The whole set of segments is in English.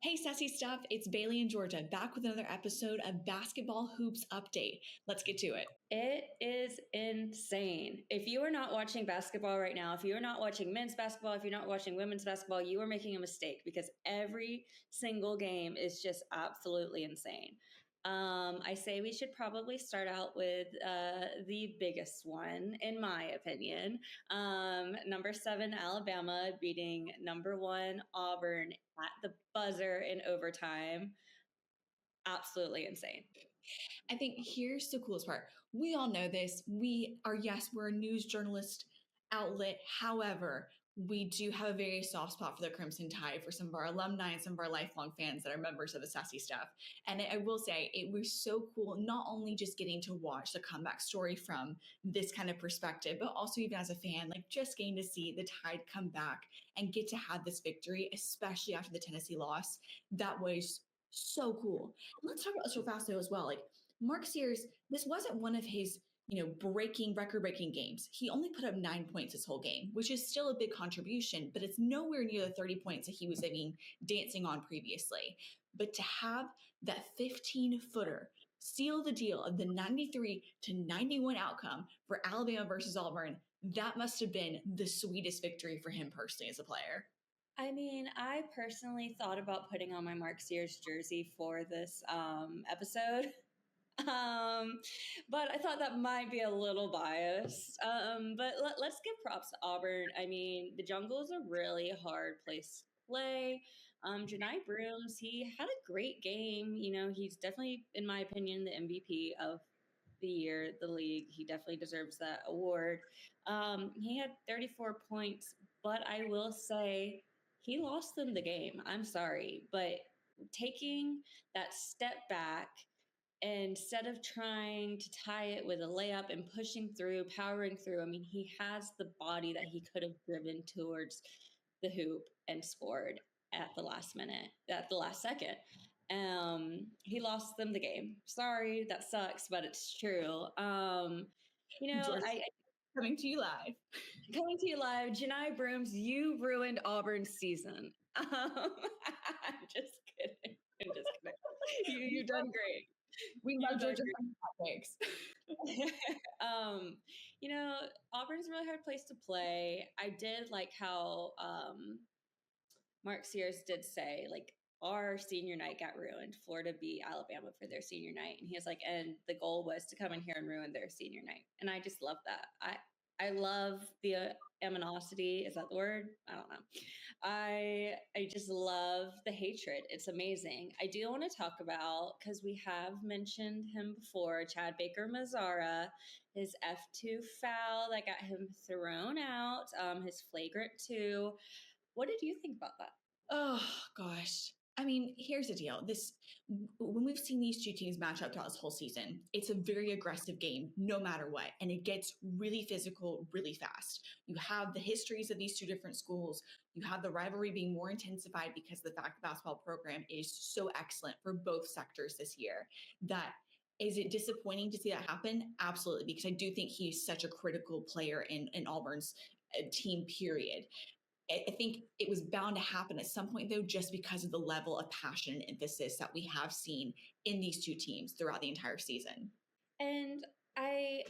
Hey, sassy stuff. It's Bailey in Georgia, back with another episode of Basketball Hoops Update. Let's get to it. It is insane. If you are not watching basketball right now, if you are not watching men's basketball, if you're not watching women's basketball, you are making a mistake because every single game is just absolutely insane. I say we should probably start out with the biggest one, in my opinion. Number 7, Alabama beating number 1, Auburn at the buzzer in overtime. Absolutely insane. I think here's the coolest part. We all know this. We're a news journalist outlet. However, we do have a very soft spot for the Crimson Tide, for some of our alumni and some of our lifelong fans that are members of the Sassy Stuff. And I will say it was so cool, not only just getting to watch the comeback story from this kind of perspective, but also even as a fan, like just getting to see the Tide come back and get to have this victory, especially after the Tennessee loss. That was so cool. Let's talk about this real fast though as well. Like Mark Sears, this wasn't one of his record-breaking games. He only put up 9 points this whole game, which is still a big contribution, but it's nowhere near the 30 points that he was dancing on previously. But to have that 15-footer seal the deal of the 93-91 outcome for Alabama versus Auburn, that must have been the sweetest victory for him personally as a player. I mean, I personally thought about putting on my Mark Sears jersey for this episode. But I thought that might be a little biased. But let's give props to Auburn. I mean, the Jungle is a really hard place to play. Janai Brooms, he had a great game. You know, he's definitely, in my opinion, the MVP of the year, the league. He definitely deserves that award. He had 34 points, but I will say he lost them the game. I'm sorry, but taking that step back, instead of trying to tie it with a layup and pushing through, powering through, I mean, he has the body that he could have driven towards the hoop and scored at the last minute, at the last second. He lost them the game. Sorry, that sucks, but it's true. Coming to you live. Janai Brooms, you ruined Auburn's season. I'm just kidding. You've done great. We love Georgia topics. Auburn's a really hard place to play. I did like how Mark Sears did say, like, our senior night got ruined. Florida beat Alabama for their senior night. And he was like, and the goal was to come in here and ruin their senior night. And I just love that. I love the animosity. Is that the word? I don't know. I just love the hatred. It's amazing. I do want to talk about, because we have mentioned him before, Chad Baker-Mazara, his F2 foul that got him thrown out, his flagrant 2. What did you think about that? Oh, gosh. I mean, here's the deal. When we've seen these two teams match up throughout this whole season, it's a very aggressive game, no matter what. And it gets really physical, really fast. You have the histories of these two different schools. You have the rivalry being more intensified because of the fact the basketball program is so excellent for both sectors this year. Is it disappointing to see that happen? Absolutely, because I do think he's such a critical player in Auburn's team, period. I think it was bound to happen at some point, though, just because of the level of passion and emphasis that we have seen in these two teams throughout the entire season. And I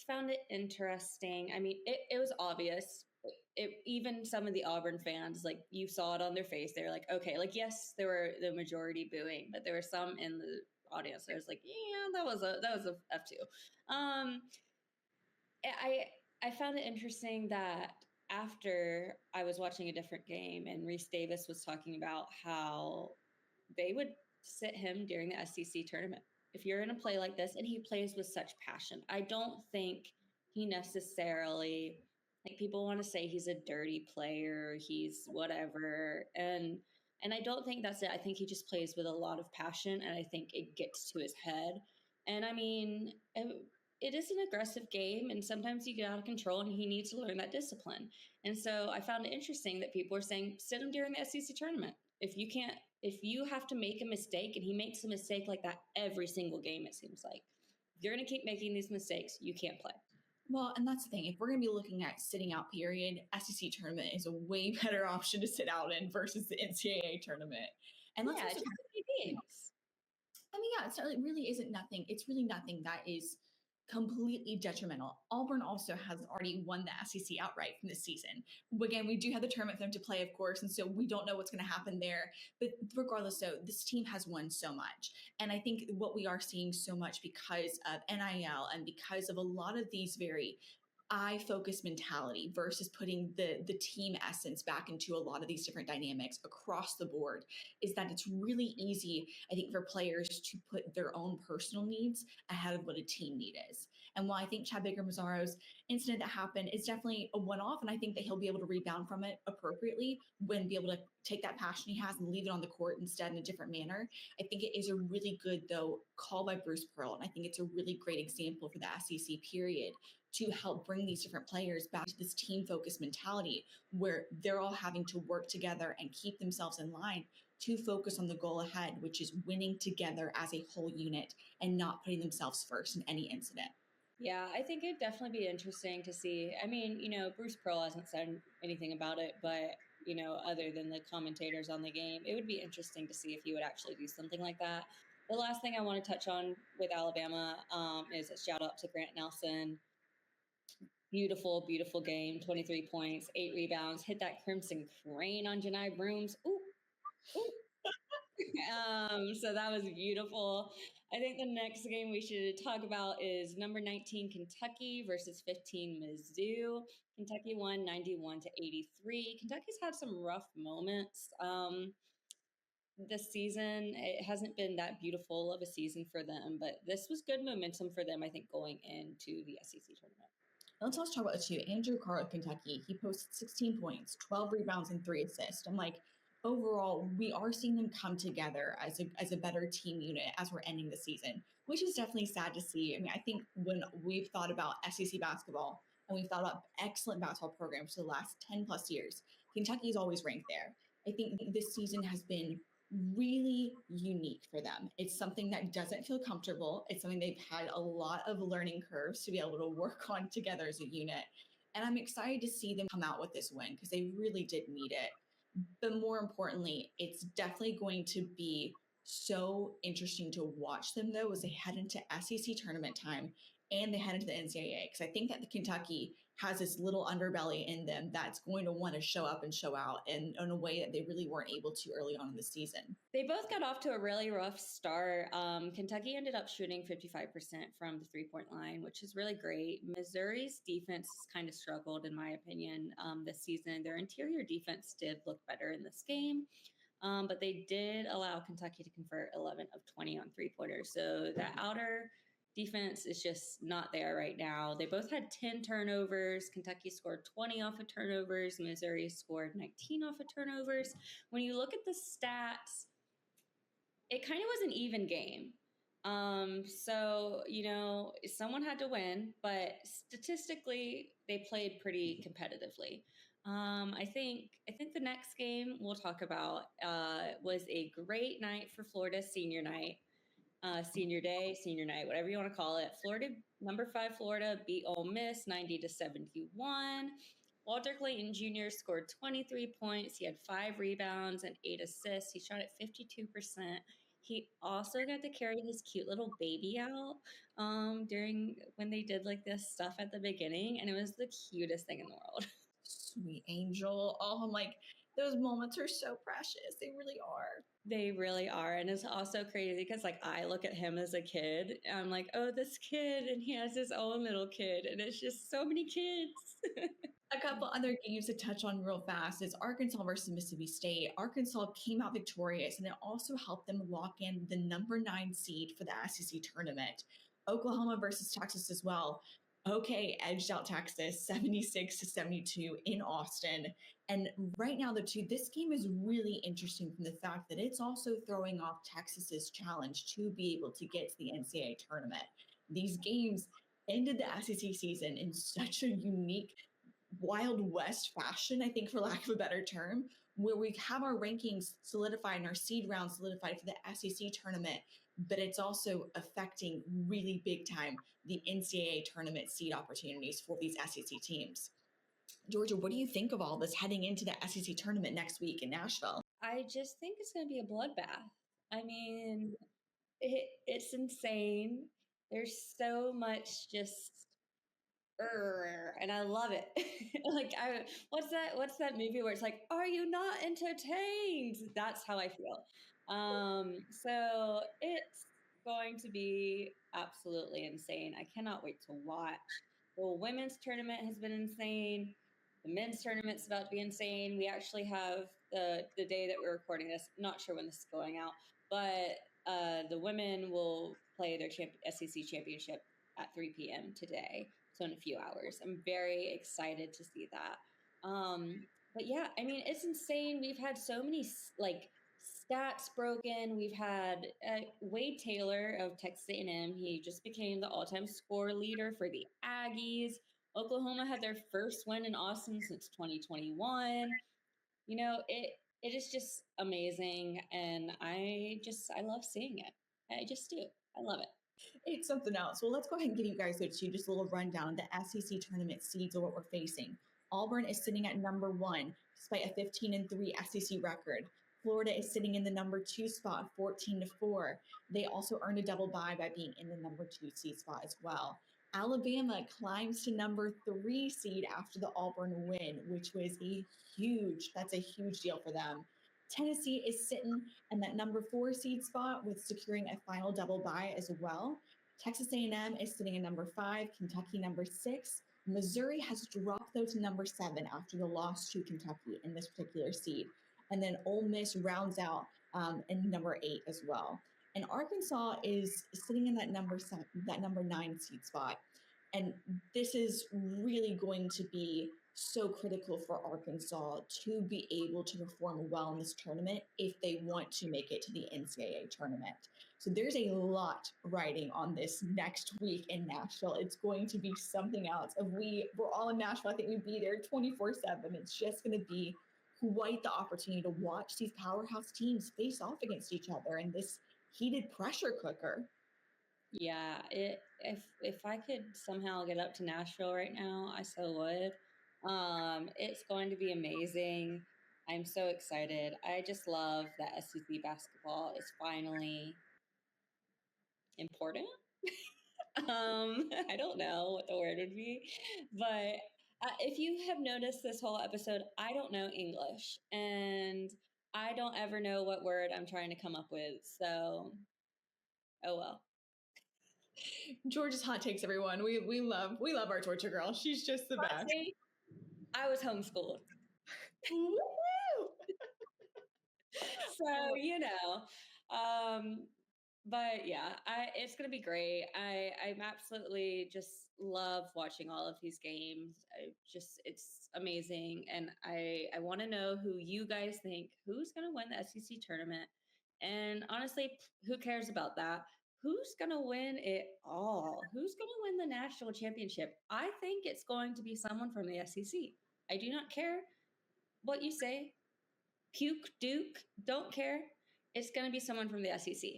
found it interesting. I mean, it was obvious. Even some of the Auburn fans, like, you saw it on their face. They were like, okay, like, yes, there were the majority booing, but there were some in the audience that was like, yeah, that was a F2. I found it interesting that after I was watching a different game and Reese Davis was talking about how they would sit him during the SEC tournament. If you're in a play like this, and he plays with such passion, I don't think he necessarily, like, people want to say he's a dirty player, he's whatever. And I don't think that's it. I think he just plays with a lot of passion, and I think it gets to his head. And I mean, it is an aggressive game, and sometimes you get out of control, and he needs to learn that discipline. And so I found it interesting that people were saying, sit him during the SEC tournament. If you have to make a mistake, and he makes a mistake like that every single game, it seems like, if you're going to keep making these mistakes, you can't play. Well, and that's the thing. If we're going to be looking at sitting out period, SEC tournament is a way better option to sit out in versus the NCAA tournament. And let's Yeah, also just talk, a few games. I mean, yeah, it really isn't nothing. It's really nothing that is completely detrimental. Auburn also has already won the SEC outright from this season. Again, we do have the tournament for them to play, of course, and so we don't know what's going to happen there. But regardless, though, this team has won so much. And I think what we are seeing so much because of NIL and because of a lot of these very I-focused mentality versus putting the team essence back into a lot of these different dynamics across the board is that it's really easy, I think, for players to put their own personal needs ahead of what a team need is. And while I think Chad Baker-Mazzaro's incident that happened is definitely a one-off, and I think that he'll be able to rebound from it appropriately when be able to take that passion he has and leave it on the court instead in a different manner. I think it is a really good, though, call by Bruce Pearl, and I think it's a really great example for the SEC period to help bring these different players back to this team focused mentality where they're all having to work together and keep themselves in line to focus on the goal ahead, which is winning together as a whole unit and not putting themselves first in any incident. Yeah, I think it'd definitely be interesting to see. I mean, Bruce Pearl hasn't said anything about it, but, other than the commentators on the game, it would be interesting to see if he would actually do something like that. The last thing I want to touch on with Alabama is a shout out to Grant Nelson. Beautiful, beautiful game. 23 points, 8 rebounds, hit that crimson crane on Janai Brooms. Ooh, ooh. So that was beautiful. I think the next game we should talk about is number 19 Kentucky versus 15 Mizzou. Kentucky won 91 to 83. Kentucky's had some rough moments this season. It hasn't been that beautiful of a season for them, but this was good momentum for them, I think, going into the SEC tournament. Let's also talk about the two. Andrew Carr of Kentucky, he posted 16 points, 12 rebounds, and 3 assists. I'm like, overall, we are seeing them come together as a better team unit as we're ending the season, which is definitely sad to see. I mean, I think when we've thought about SEC basketball and we've thought about excellent basketball programs for the last 10 plus years, Kentucky is always ranked there. I think this season has been really unique for them. It's something that doesn't feel comfortable. It's something they've had a lot of learning curves to be able to work on together as a unit. And I'm excited to see them come out with this win because they really did need it. But more importantly, it's definitely going to be so interesting to watch them, though, as they head into SEC tournament time and they head into the NCAA. Because I think that the Kentucky has this little underbelly in them that's going to want to show up and show out in a way that they really weren't able to early on in the season. They both got off to a really rough start. Kentucky ended up shooting 55% from the three-point line, which is really great. Missouri's defense kind of struggled, in my opinion, this season. Their interior defense did look better in this game, but they did allow Kentucky to convert 11 of 20 on three-pointers. So that outer defense is just not there right now. They both had 10 turnovers. Kentucky scored 20 off of turnovers. Missouri scored 19 off of turnovers. When you look at the stats, it kind of was an even game. So, someone had to win, but statistically, they played pretty competitively. I think the next game we'll talk about was a great night for Florida senior night. Senior day, senior night, whatever you want to call it. Number 5 Florida beat Ole Miss 90 to 71. Walter Clayton Jr. scored 23 points. He had 5 rebounds and 8 assists. He shot at 52%. He also got to carry his cute little baby out during when they did like this stuff at the beginning, and it was the cutest thing in the world. Sweet angel. Oh, I'm like, those moments are so precious. They really are. They really are. And it's also crazy because, like, I look at him as a kid and I'm like, oh, this kid, and he has his own little kid, and it's just so many kids. A couple other games to touch on real fast is Arkansas versus Mississippi State. Arkansas came out victorious, and it also helped them lock in the number 9 seed for the SEC tournament. Oklahoma versus Texas as well. OK edged out Texas 76 to 72 in Austin. And right now, this game is really interesting from the fact that it's also throwing off Texas's challenge to be able to get to the NCAA tournament. These games ended the SEC season in such a unique Wild West fashion, I think, for lack of a better term, where we have our rankings solidified and our seed round solidified for the SEC tournament, but it's also affecting really big time the NCAA tournament seed opportunities for these SEC teams. Georgia, what do you think of all this heading into the SEC tournament next week in Nashville? I I just think it's going to be a bloodbath. I mean, it's insane. There's so much just and I love it. Like what's that movie where it's like, are you not entertained? That's how I feel. So it's going to be absolutely insane. I cannot wait to watch. The women's tournament has been insane. The men's tournament's about to be insane. We actually have the day that we're recording this. Not sure when this is going out, but the women will play their SEC championship at 3 p.m. today. So in a few hours. I'm very excited to see that. But yeah, I mean, it's insane. We've had so many like stats broken. We've had Wade Taylor of Texas A&M. He just became the all-time score leader for the Aggies. Oklahoma had their first win in Austin since 2021. You know, it is just amazing, and I love seeing it. I just do. I love it. It's something else. Well, let's go ahead and give you guys just a little rundown. The SEC tournament seeds are what we're facing. Auburn is sitting at number 1, despite a 15-3 SEC record. Florida is sitting in the number 2 spot, 14-4. They also earned a double bye by being in the number 2 seed spot as well. Alabama climbs to number 3 seed after the Auburn win, which was that's a huge deal for them. Tennessee is sitting in that number 4 seed spot with securing a final double bye as well. Texas A&M is sitting at number 5, Kentucky number 6. Missouri has dropped though to number 7 after the loss to Kentucky in this particular seed. And then Ole Miss rounds out in number 8 as well. And Arkansas is sitting in that number 9 seed spot. And this is really going to be so critical for Arkansas to be able to perform well in this tournament if they want to make it to the NCAA tournament. So there's a lot riding on this next week in Nashville. It's going to be something else. If we're all in Nashville, I think we'd be there 24/7. It's just going to be quite the opportunity to watch these powerhouse teams face off against each other in this heated pressure cooker. Yeah, if I could somehow get up to Nashville right now, I so would. It's going to be amazing. I'm so excited. I just love that SEC basketball is finally important. I don't know what the word would be, but if you have noticed this whole episode, I don't know English, and I don't ever know what word I'm trying to come up with. So, oh well. George's hot takes, everyone. We love our torture girl. She's just the best. See, I was homeschooled. So, you know, but yeah, it's going to be great. I'm absolutely just love watching all of these games. It's amazing. And I want to know who you guys think, who's going to win the SEC tournament. And honestly, who cares about that? Who's going to win it all? Who's going to win the national championship? I think it's going to be someone from the SEC. I do not care what you say. Puke, Duke, don't care. It's going to be someone from the SEC.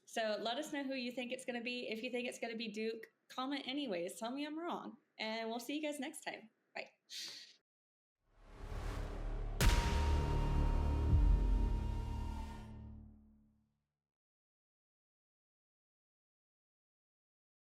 So let us know who you think it's going to be. If you think it's going to be Duke, comment anyways. Tell me I'm wrong. And we'll see you guys next time. Bye.